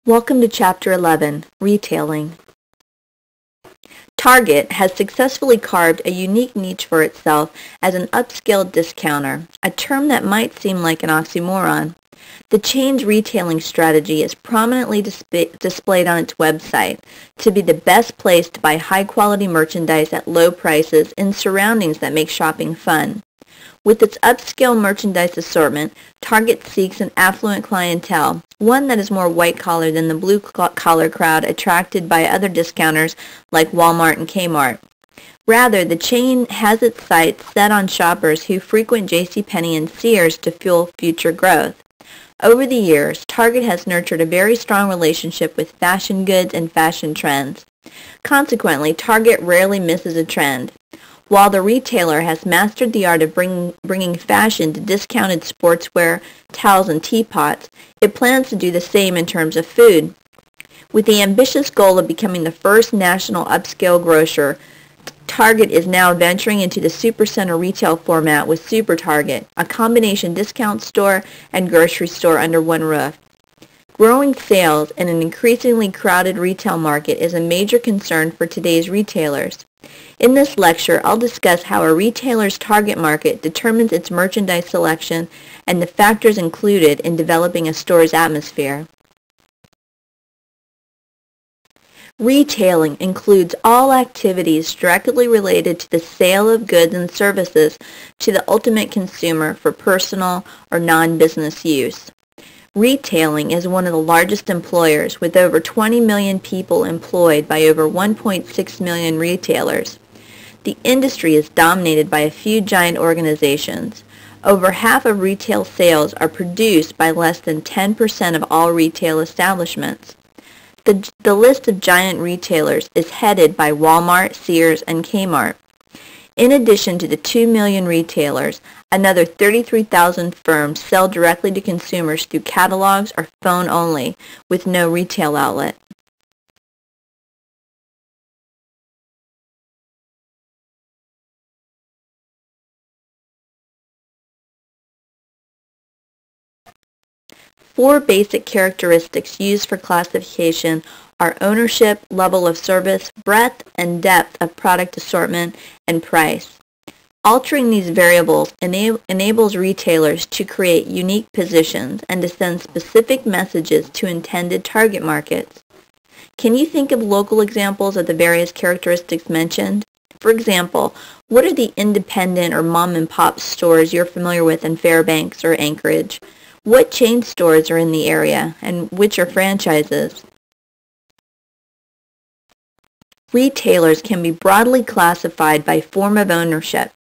Welcome to Chapter 11, Retailing. Target has successfully carved a unique niche for itself as an upscale discounter, a term that might seem like an oxymoron. The chain's retailing strategy is prominently displayed on its website to be the best place to buy high-quality merchandise at low prices in surroundings that make shopping fun. With its upscale merchandise assortment, Target seeks an affluent clientele, one that is more white-collar than the blue-collar crowd attracted by other discounters like Walmart and Kmart. Rather, the chain has its sights set on shoppers who frequent JCPenney and Sears to fuel future growth. Over the years, Target has nurtured a very strong relationship with fashion goods and fashion trends. Consequently, Target rarely misses a trend. While the retailer has mastered the art of bringing fashion to discounted sportswear, towels, and teapots, it plans to do the same in terms of food. With the ambitious goal of becoming the first national upscale grocer, Target is now venturing into the supercenter retail format with Super Target, a combination discount store and grocery store under one roof. Growing sales in an increasingly crowded retail market is a major concern for today's retailers. In this lecture, I'll discuss how a retailer's target market determines its merchandise selection and the factors included in developing a store's atmosphere. Retailing includes all activities directly related to the sale of goods and services to the ultimate consumer for personal or non-business use. Retailing is one of the largest employers, with over 20 million people employed by over 1.6 million retailers. The industry is dominated by a few giant organizations. Over half of retail sales are produced by less than 10% of all retail establishments. The list of giant retailers is headed by Walmart, Sears, and Kmart. In addition to the 2 million retailers, another 33,000 firms sell directly to consumers through catalogs or phone only, with no retail outlet. Four basic characteristics used for classification are ownership, level of service, breadth and depth of product assortment, and price. Altering these variables enables retailers to create unique positions and to send specific messages to intended target markets. Can you think of local examples of the various characteristics mentioned? For example, what are the independent or mom-and-pop stores you're familiar with in Fairbanks or Anchorage? What chain stores are in the area, and which are franchises? Retailers can be broadly classified by form of ownership: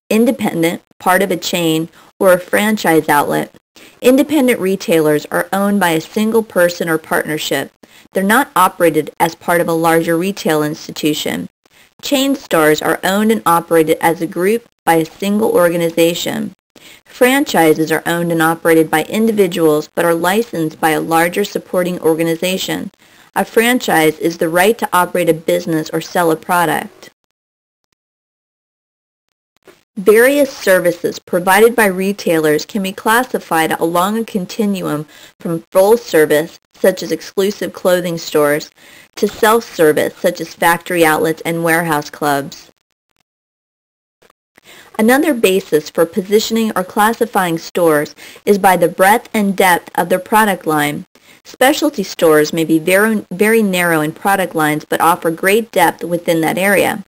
independent, part of a chain, or a franchise outlet. Independent retailers are owned by a single person or partnership. They're not operated as part of a larger retail institution. Chain stores are owned and operated as a group by a single organization. Franchises are owned and operated by individuals but are licensed by a larger supporting organization. A franchise is the right to operate a business or sell a product. Various services provided by retailers can be classified along a continuum from full service, such as exclusive clothing stores, to self-service, such as factory outlets and warehouse clubs. Another basis for positioning or classifying stores is by the breadth and depth of their product line. Specialty stores may be very narrow in product lines but offer great depth within that area.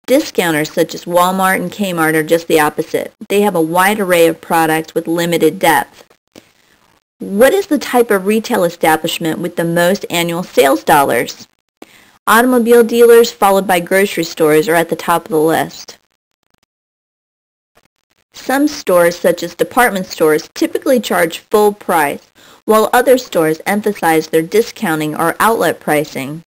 Discounters such as Walmart and Kmart are just the opposite. They have a wide array of products with limited depth. What is the type of retail establishment with the most annual sales dollars? Automobile dealers, followed by grocery stores, are at the top of the list. Some stores, such as department stores, typically charge full price, while other stores emphasize their discounting or outlet pricing.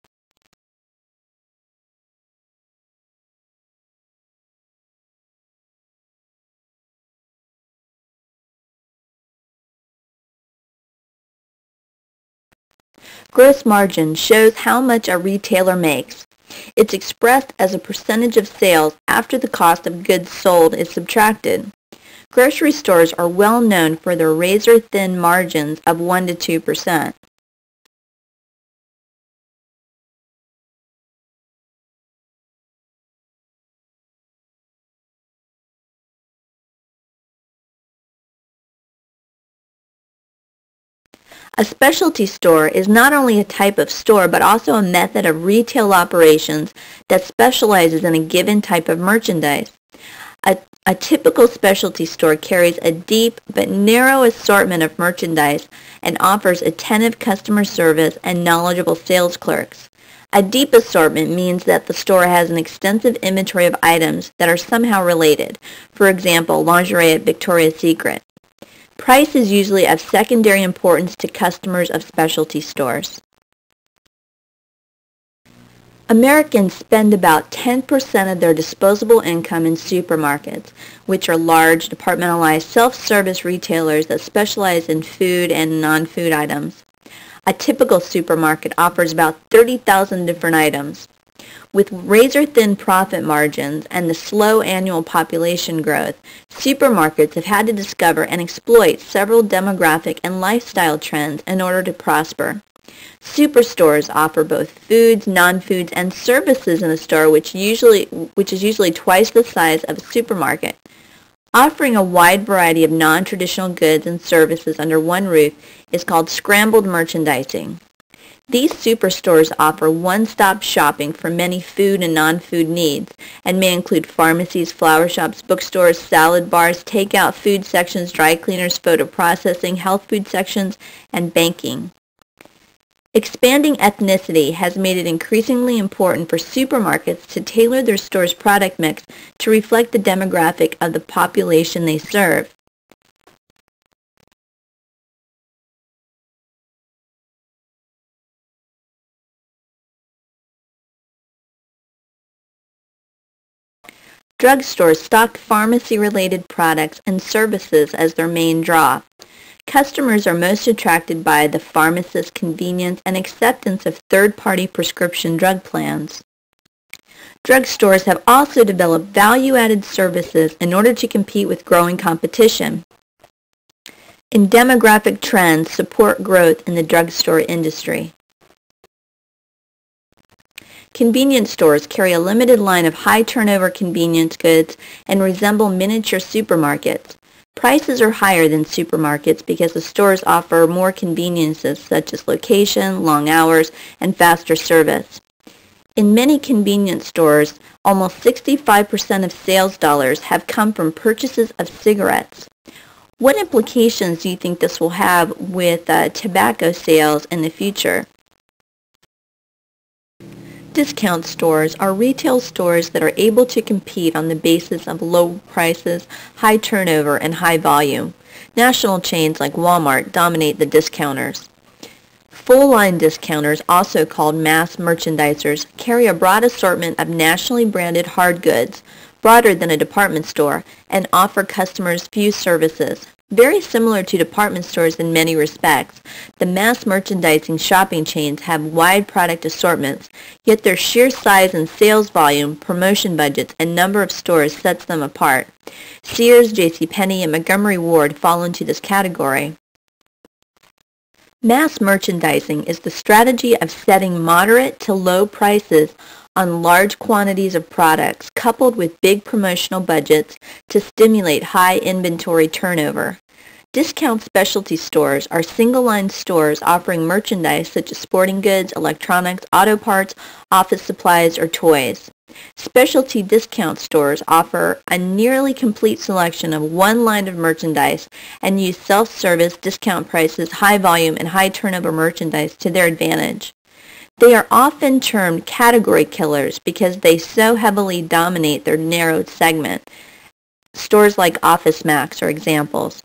Gross margin shows how much a retailer makes. It's expressed as a percentage of sales after the cost of goods sold is subtracted. Grocery stores are well known for their razor-thin margins of 1 to 2%. A specialty store is not only a type of store, but also a method of retail operations that specializes in a given type of merchandise. A typical specialty store carries a deep but narrow assortment of merchandise and offers attentive customer service and knowledgeable sales clerks. A deep assortment means that the store has an extensive inventory of items that are somehow related. For example, lingerie at Victoria's Secret. Price is usually of secondary importance to customers of specialty stores. Americans spend about 10% of their disposable income in supermarkets, which are large, departmentalized self-service retailers that specialize in food and non-food items. A typical supermarket offers about 30,000 different items. With razor-thin profit margins and the slow annual population growth, supermarkets have had to discover and exploit several demographic and lifestyle trends in order to prosper. Superstores offer both foods, non-foods, and services in a store which is usually twice the size of a supermarket. Offering a wide variety of non-traditional goods and services under one roof is called scrambled merchandising. These superstores offer one-stop shopping for many food and non-food needs and may include pharmacies, flower shops, bookstores, salad bars, takeout food sections, dry cleaners, photo processing, health food sections, and banking. Expanding ethnicity has made it increasingly important for supermarkets to tailor their store's product mix to reflect the demographic of the population they serve. Drugstores stock pharmacy-related products and services as their main draw. Customers are most attracted by the pharmacist's convenience and acceptance of third-party prescription drug plans. Drugstores have also developed value-added services in order to compete with growing competition. And demographic trends support growth in the drugstore industry. Convenience stores carry a limited line of high-turnover convenience goods and resemble miniature supermarkets. Prices are higher than supermarkets because the stores offer more conveniences such as location, long hours, and faster service. In many convenience stores, almost 65% of sales dollars have come from purchases of cigarettes. What implications do you think this will have with tobacco sales in the future? Discount stores are retail stores that are able to compete on the basis of low prices, high turnover, and high volume. National chains like Walmart dominate the discounters. Full-line discounters, also called mass merchandisers, carry a broad assortment of nationally branded hard goods, broader than a department store, and offer customers few services. Very similar to department stores in many respects, the mass merchandising shopping chains have wide product assortments, yet their sheer size and sales volume, promotion budgets, and number of stores sets them apart. Sears, JCPenney, and Montgomery Ward fall into this category. Mass merchandising is the strategy of setting moderate to low prices on large quantities of products coupled with big promotional budgets to stimulate high inventory turnover. Discount specialty stores are single-line stores offering merchandise such as sporting goods, electronics, auto parts, office supplies, or toys. Specialty discount stores offer a nearly complete selection of one line of merchandise and use self-service, discount prices, high volume, and high turnover merchandise to their advantage. They are often termed category killers because they so heavily dominate their narrowed segment. Stores like OfficeMax are examples.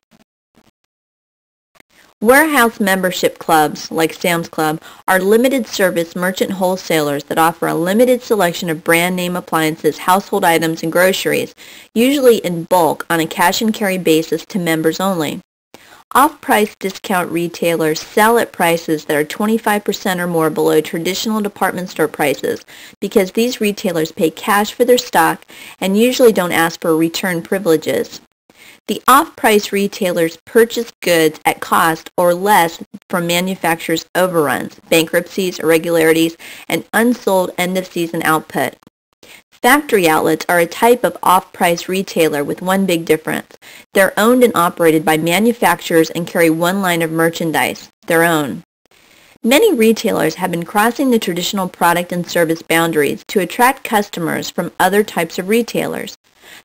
Warehouse membership clubs, like Sam's Club, are limited service merchant wholesalers that offer a limited selection of brand name appliances, household items, and groceries, usually in bulk on a cash and carry basis to members only. Off-price discount retailers sell at prices that are 25% or more below traditional department store prices because these retailers pay cash for their stock and usually don't ask for return privileges. The off-price retailers purchase goods at cost or less from manufacturers' overruns, bankruptcies, irregularities, and unsold end-of-season output. Factory outlets are a type of off-price retailer with one big difference. They're owned and operated by manufacturers and carry one line of merchandise, their own. Many retailers have been crossing the traditional product and service boundaries to attract customers from other types of retailers.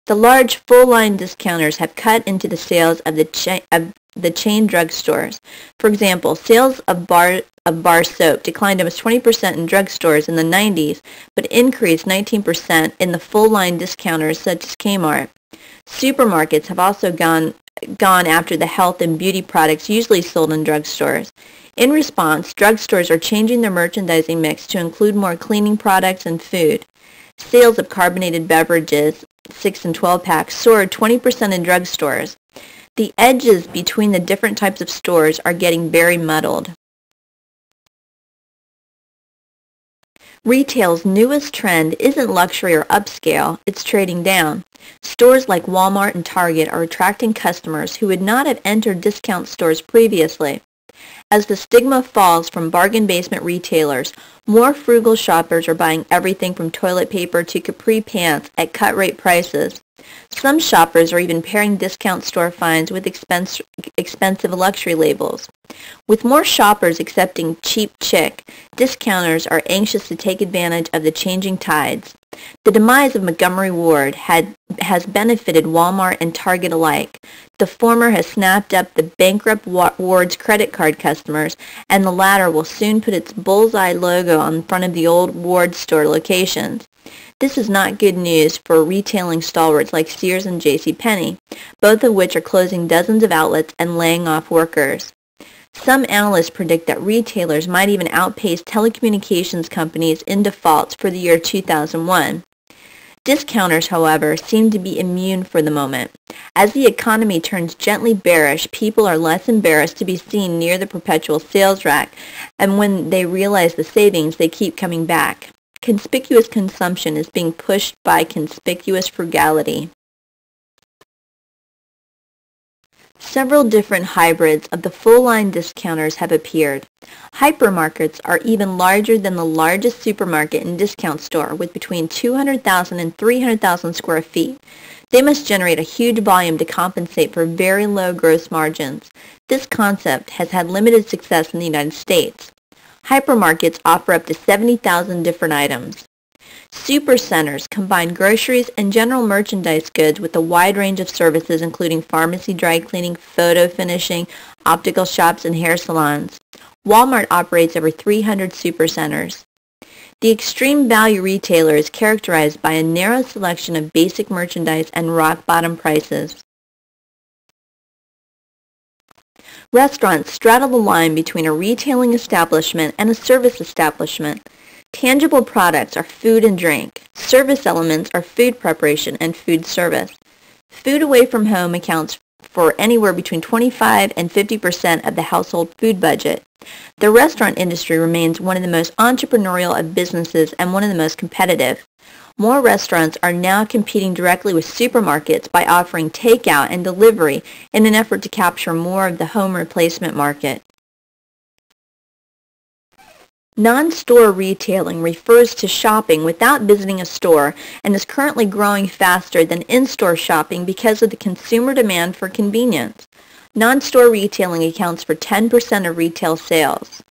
The large full-line discounters have cut into the sales of the chain drugstores. For example, sales of bar soap declined almost 20% in drugstores in the 90s, but increased 19% in the full-line discounters such as Kmart. Supermarkets have also gone after the health and beauty products usually sold in drugstores. In response, drugstores are changing their merchandising mix to include more cleaning products and food. Sales of carbonated beverages, 6 and 12 packs, soared 20% in drugstores. The edges between the different types of stores are getting very muddled. Retail's newest trend isn't luxury or upscale, it's trading down. Stores like Walmart and Target are attracting customers who would not have entered discount stores previously. As the stigma falls from bargain basement retailers, more frugal shoppers are buying everything from toilet paper to capri pants at cut-rate prices. Some shoppers are even pairing discount store finds with expensive luxury labels. With more shoppers accepting cheap chic, discounters are anxious to take advantage of the changing tides. The demise of Montgomery Ward has benefited Walmart and Target alike. The former has snapped up the bankrupt Ward's credit card customers, and the latter will soon put its bullseye logo on front of the old Ward store locations. This is not good news for retailing stalwarts like Sears and JCPenney, both of which are closing dozens of outlets and laying off workers. Some analysts predict that retailers might even outpace telecommunications companies in defaults for the year 2001. Discounters, however, seem to be immune for the moment. As the economy turns gently bearish, people are less embarrassed to be seen near the perpetual sales rack, and when they realize the savings, they keep coming back. Conspicuous consumption is being pushed by conspicuous frugality. Several different hybrids of the full-line discounters have appeared. Hypermarkets are even larger than the largest supermarket and discount store, with between 200,000 and 300,000 square feet. They must generate a huge volume to compensate for very low gross margins. This concept has had limited success in the United States. Hypermarkets offer up to 70,000 different items. Supercenters combine groceries and general merchandise goods with a wide range of services including pharmacy, dry cleaning, photo finishing, optical shops, and hair salons. Walmart operates over 300 supercenters. The extreme value retailer is characterized by a narrow selection of basic merchandise and rock-bottom prices. Restaurants straddle the line between a retailing establishment and a service establishment. Tangible products are food and drink. Service elements are food preparation and food service. Food away from home accounts for anywhere between 25 and 50% of the household food budget. The restaurant industry remains one of the most entrepreneurial of businesses and one of the most competitive. More restaurants are now competing directly with supermarkets by offering takeout and delivery in an effort to capture more of the home replacement market. Non-store retailing refers to shopping without visiting a store and is currently growing faster than in-store shopping because of the consumer demand for convenience. Non-store retailing accounts for 10% of retail sales.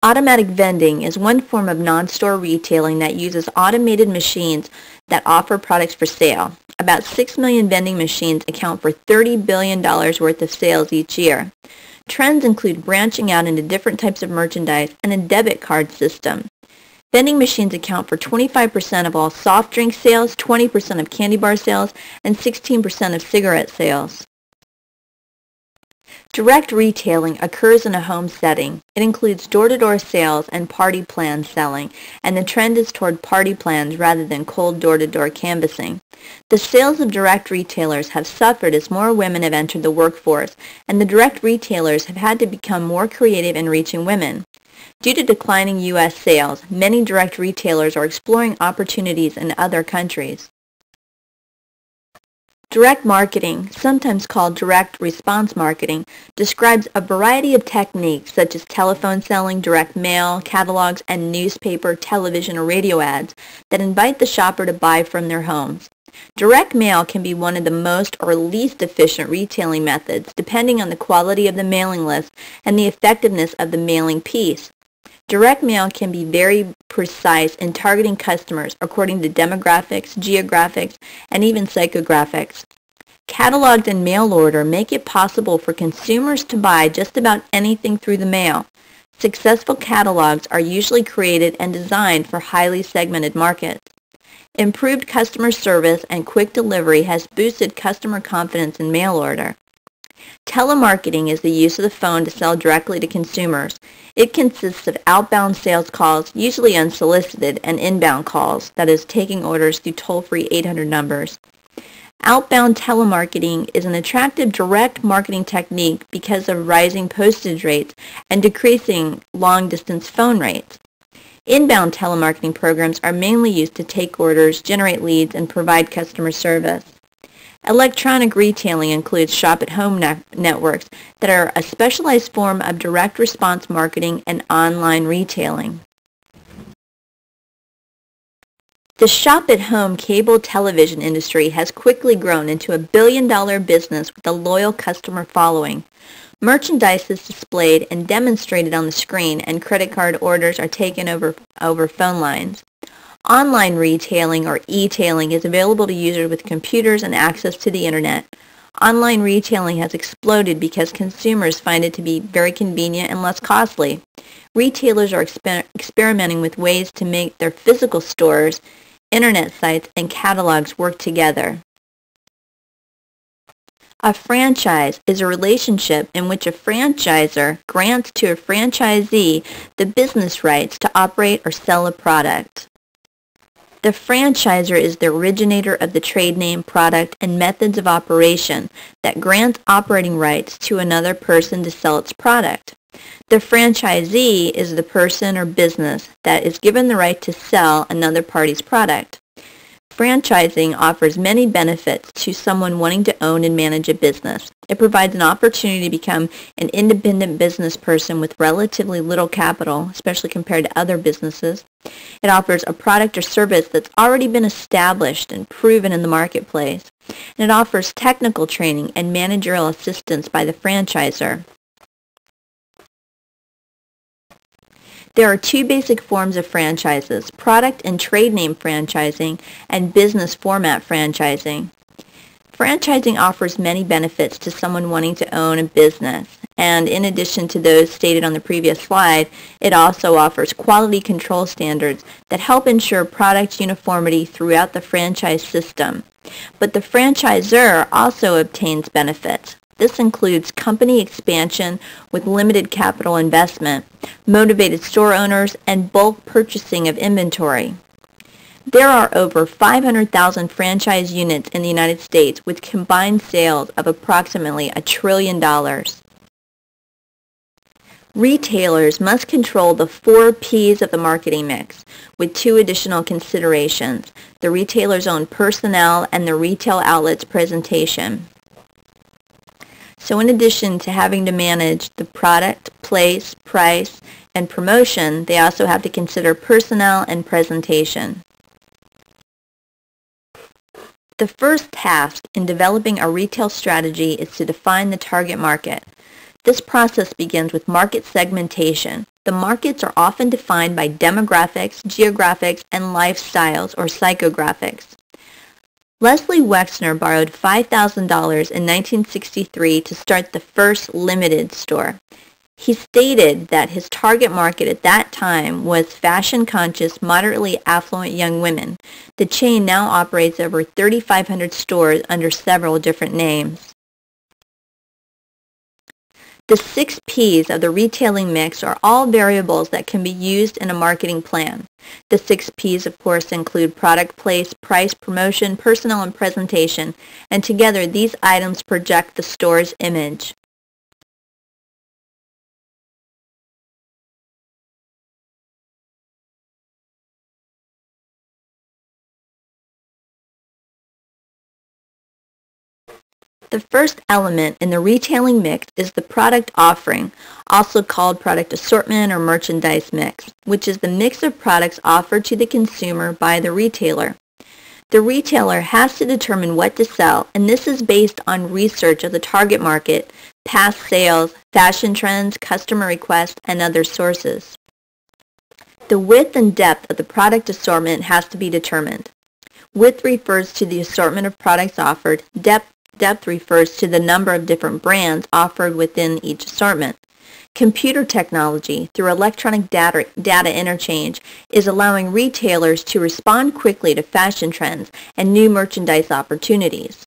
Automatic vending is one form of non-store retailing that uses automated machines that offer products for sale. About 6 million vending machines account for $30 billion worth of sales each year. Trends include branching out into different types of merchandise and a debit card system. Vending machines account for 25% of all soft drink sales, 20% of candy bar sales, and 16% of cigarette sales. Direct retailing occurs in a home setting. It includes door-to-door sales and party plan selling, and the trend is toward party plans rather than cold door-to-door canvassing. The sales of direct retailers have suffered as more women have entered the workforce, and the direct retailers have had to become more creative in reaching women. Due to declining U.S. sales, many direct retailers are exploring opportunities in other countries. Direct marketing, sometimes called direct response marketing, describes a variety of techniques such as telephone selling, direct mail, catalogs, and newspaper, television, or radio ads that invite the shopper to buy from their homes. Direct mail can be one of the most or least efficient retailing methods, depending on the quality of the mailing list and the effectiveness of the mailing piece. Direct mail can be very precise in targeting customers according to demographics, geographics, and even psychographics. Catalogs and mail order make it possible for consumers to buy just about anything through the mail. Successful catalogs are usually created and designed for highly segmented markets. Improved customer service and quick delivery has boosted customer confidence in mail order. Telemarketing is the use of the phone to sell directly to consumers. It consists of outbound sales calls, usually unsolicited, and inbound calls, that is, taking orders through toll-free 800 numbers. Outbound telemarketing is an attractive direct marketing technique because of rising postage rates and decreasing long-distance phone rates. Inbound telemarketing programs are mainly used to take orders, generate leads, and provide customer service. Electronic retailing includes shop-at-home networks that are a specialized form of direct response marketing and online retailing. The shop-at-home cable television industry has quickly grown into a billion-dollar business with a loyal customer following. Merchandise is displayed and demonstrated on the screen, and credit card orders are taken over phone lines. Online retailing, or e-tailing, is available to users with computers and access to the internet. Online retailing has exploded because consumers find it to be very convenient and less costly. Retailers are experimenting with ways to make their physical stores, internet sites, and catalogs work together. A franchise is a relationship in which a franchisor grants to a franchisee the business rights to operate or sell a product. The franchisor is the originator of the trade name, product, and methods of operation that grants operating rights to another person to sell its product. The franchisee is the person or business that is given the right to sell another party's product. Franchising offers many benefits to someone wanting to own and manage a business. It provides an opportunity to become an independent business person with relatively little capital, especially compared to other businesses. It offers a product or service that's already been established and proven in the marketplace. And it offers technical training and managerial assistance by the franchisor. There are two basic forms of franchises: product and trade name franchising and business format franchising. Franchising offers many benefits to someone wanting to own a business, and in addition to those stated on the previous slide, it also offers quality control standards that help ensure product uniformity throughout the franchise system. But the franchisor also obtains benefits. This includes company expansion with limited capital investment, motivated store owners, and bulk purchasing of inventory. There are over 500,000 franchise units in the United States with combined sales of approximately $1 trillion. Retailers must control the 4 P's of the marketing mix, with 2 additional considerations: the retailer's own personnel and the retail outlet's presentation. So in addition to having to manage the product, place, price, and promotion, they also have to consider personnel and presentation. The first task in developing a retail strategy is to define the target market. This process begins with market segmentation. The markets are often defined by demographics, geographics, and lifestyles, or psychographics. Leslie Wexner borrowed $5,000 in 1963 to start the first limited store. He stated that his target market at that time was fashion-conscious, moderately affluent young women. The chain now operates over 3,500 stores under several different names. The 6 P's of the retailing mix are all variables that can be used in a marketing plan. The 6 P's, of course, include product, place, price, promotion, personnel, and presentation, and together these items project the store's image. The first element in the retailing mix is the product offering, also called product assortment or merchandise mix, which is the mix of products offered to the consumer by the retailer. The retailer has to determine what to sell, and this is based on research of the target market, past sales, fashion trends, customer requests, and other sources. The width and depth of the product assortment has to be determined. Width refers to the assortment of products offered. Depth refers to the number of different brands offered within each assortment. Computer technology, through electronic data interchange, is allowing retailers to respond quickly to fashion trends and new merchandise opportunities.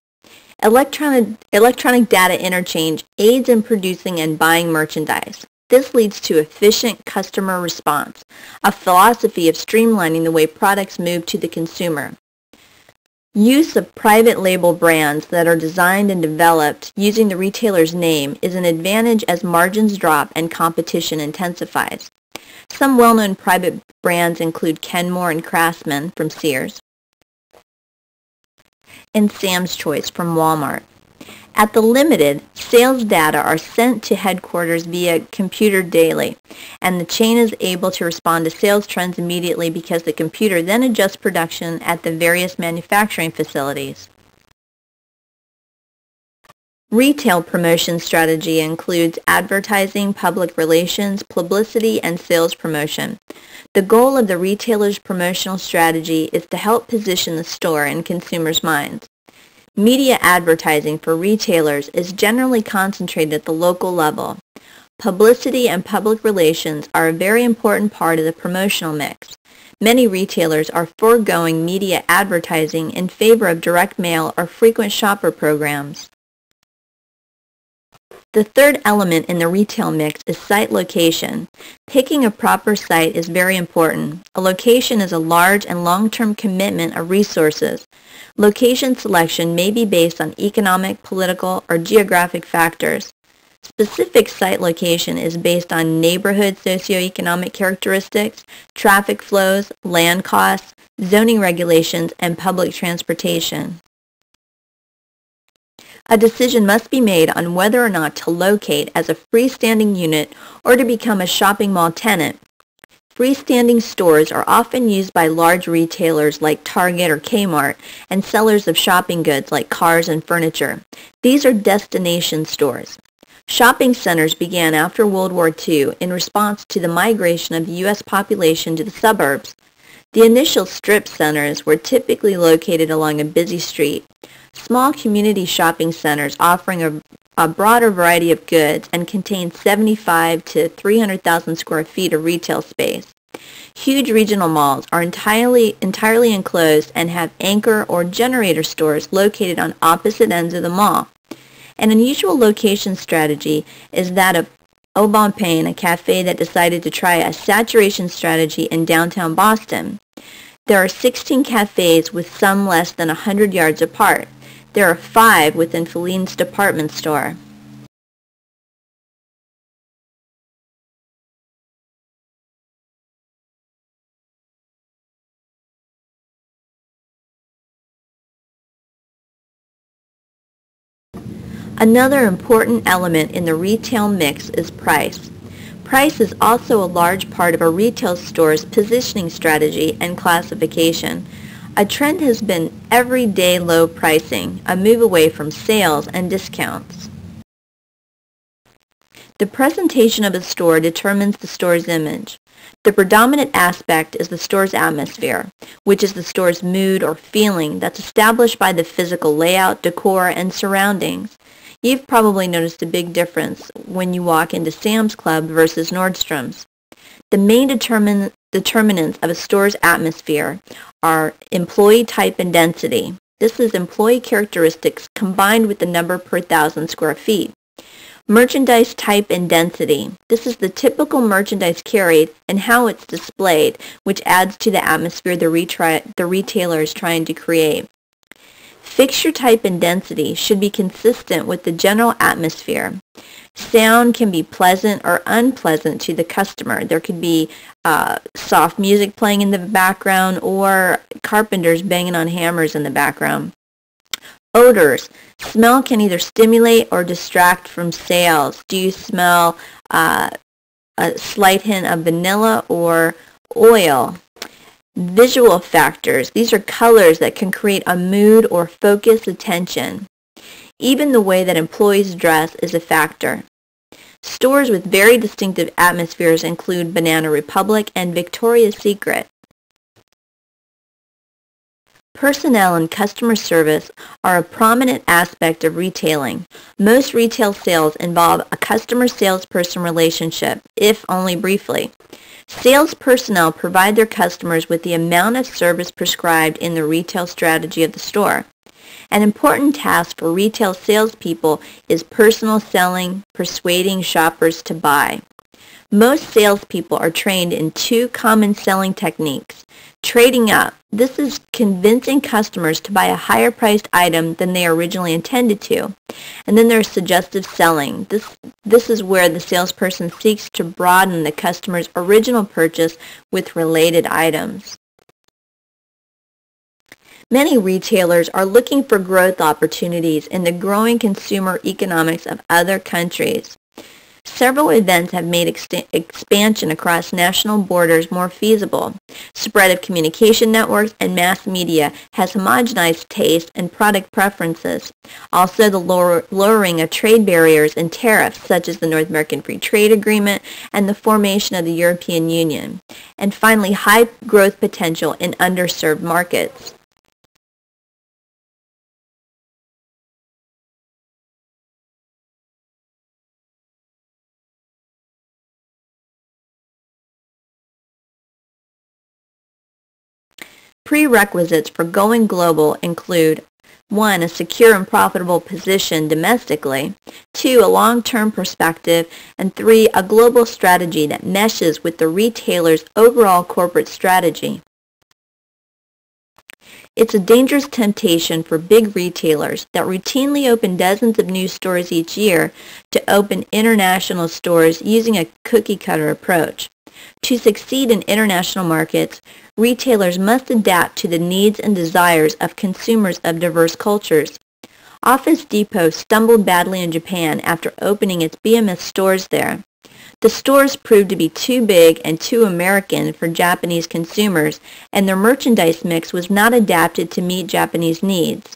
Electronic data interchange aids in producing and buying merchandise. This leads to efficient customer response, a philosophy of streamlining the way products move to the consumer. Use of private label brands that are designed and developed using the retailer's name is an advantage as margins drop and competition intensifies. Some well-known private brands include Kenmore and Craftsman from Sears and Sam's Choice from Walmart. At the Limited, sales data are sent to headquarters via computer daily, and the chain is able to respond to sales trends immediately because the computer then adjusts production at the various manufacturing facilities. Retail promotion strategy includes advertising, public relations, publicity, and sales promotion. The goal of the retailer's promotional strategy is to help position the store in consumers' minds. Media advertising for retailers is generally concentrated at the local level. Publicity and public relations are a very important part of the promotional mix. Many retailers are foregoing media advertising in favor of direct mail or frequent shopper programs. The third element in the retail mix is site location. Picking a proper site is very important. A location is a large and long-term commitment of resources. Location selection may be based on economic, political, or geographic factors. Specific site location is based on neighborhood socioeconomic characteristics, traffic flows, land costs, zoning regulations, and public transportation. A decision must be made on whether or not to locate as a freestanding unit or to become a shopping mall tenant. Freestanding stores are often used by large retailers like Target or Kmart and sellers of shopping goods like cars and furniture. These are destination stores. Shopping centers began after World War II in response to the migration of the U.S. population to the suburbs. The initial strip centers were typically located along a busy street. Small community shopping centers offering a broader variety of goods and contain 75 to 300,000 square feet of retail space. Huge regional malls are entirely enclosed and have anchor or generator stores located on opposite ends of the mall. An unusual location strategy is that of Au Bon Pain, a cafe that decided to try a saturation strategy in downtown Boston. There are 16 cafes with some less than 100 yards apart. There are 5 within Feline's department store. Another important element in the retail mix is price. Price is also a large part of a retail store's positioning strategy and classification. A trend has been everyday low pricing, a move away from sales and discounts. The presentation of a store determines the store's image. The predominant aspect is the store's atmosphere, which is the store's mood or feeling that's established by the physical layout, decor, and surroundings. You've probably noticed a big difference when you walk into Sam's Club versus Nordstrom's. The main determinants of a store's atmosphere are employee type and density. This is employee characteristics combined with the number per 1,000 square feet. Merchandise type and density. This is the typical merchandise carried and how it's displayed, which adds to the atmosphere the retailer is trying to create. Fixture type and density should be consistent with the general atmosphere. Sound can be pleasant or unpleasant to the customer. There could be soft music playing in the background or carpenters banging on hammers in the background. Odors. Smell can either stimulate or distract from sales. Do you smell a slight hint of vanilla or oil? Visual factors. These are colors that can create a mood or focus attention. Even the way that employees dress is a factor. Stores with very distinctive atmospheres include Banana Republic and Victoria's Secret. Personnel and customer service are a prominent aspect of retailing. Most retail sales involve a customer-salesperson relationship, if only briefly. Sales personnel provide their customers with the amount of service prescribed in the retail strategy of the store. An important task for retail salespeople is personal selling, persuading shoppers to buy. Most salespeople are trained in two common selling techniques. Trading up. This is convincing customers to buy a higher priced item than they originally intended to. And then there's suggestive selling. This is where the salesperson seeks to broaden the customer's original purchase with related items. Many retailers are looking for growth opportunities in the growing consumer economics of other countries. Several events have made expansion across national borders more feasible. Spread of communication networks and mass media has homogenized taste and product preferences. Also, the lowering of trade barriers and tariffs, such as the North American Free Trade Agreement and the formation of the European Union. And finally, high growth potential in underserved markets. Prerequisites for going global include 1. A secure and profitable position domestically, 2. A long-term perspective, and 3. A global strategy that meshes with the retailer's overall corporate strategy. It's a dangerous temptation for big retailers that routinely open dozens of new stores each year to open international stores using a cookie-cutter approach. To succeed in international markets, retailers must adapt to the needs and desires of consumers of diverse cultures. Office Depot stumbled badly in Japan after opening its BMS stores there. The stores proved to be too big and too American for Japanese consumers, and their merchandise mix was not adapted to meet Japanese needs.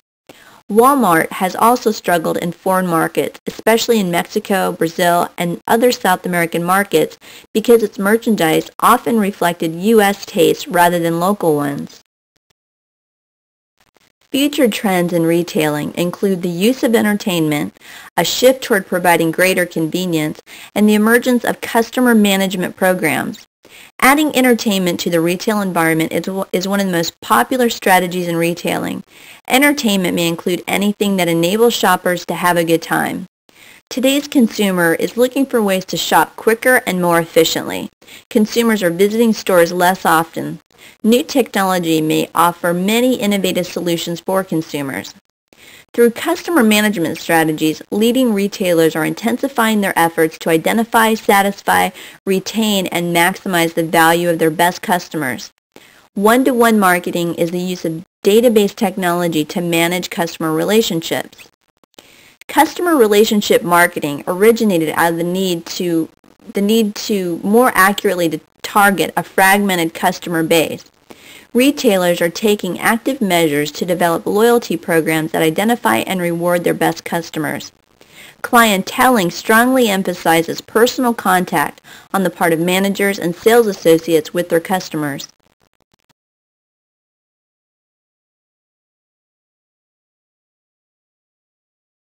Walmart has also struggled in foreign markets, especially in Mexico, Brazil, and other South American markets, because its merchandise often reflected U.S. tastes rather than local ones. Future trends in retailing include the use of entertainment, a shift toward providing greater convenience, and the emergence of customer management programs. Adding entertainment to the retail environment is one of the most popular strategies in retailing. Entertainment may include anything that enables shoppers to have a good time. Today's consumer is looking for ways to shop quicker and more efficiently. Consumers are visiting stores less often. New technology may offer many innovative solutions for consumers. Through customer management strategies, leading retailers are intensifying their efforts to identify, satisfy, retain, and maximize the value of their best customers. One-to-one marketing is the use of database technology to manage customer relationships. Customer relationship marketing originated out of the need to more accurately target a fragmented customer base. Retailers are taking active measures to develop loyalty programs that identify and reward their best customers. Clienteling strongly emphasizes personal contact on the part of managers and sales associates with their customers.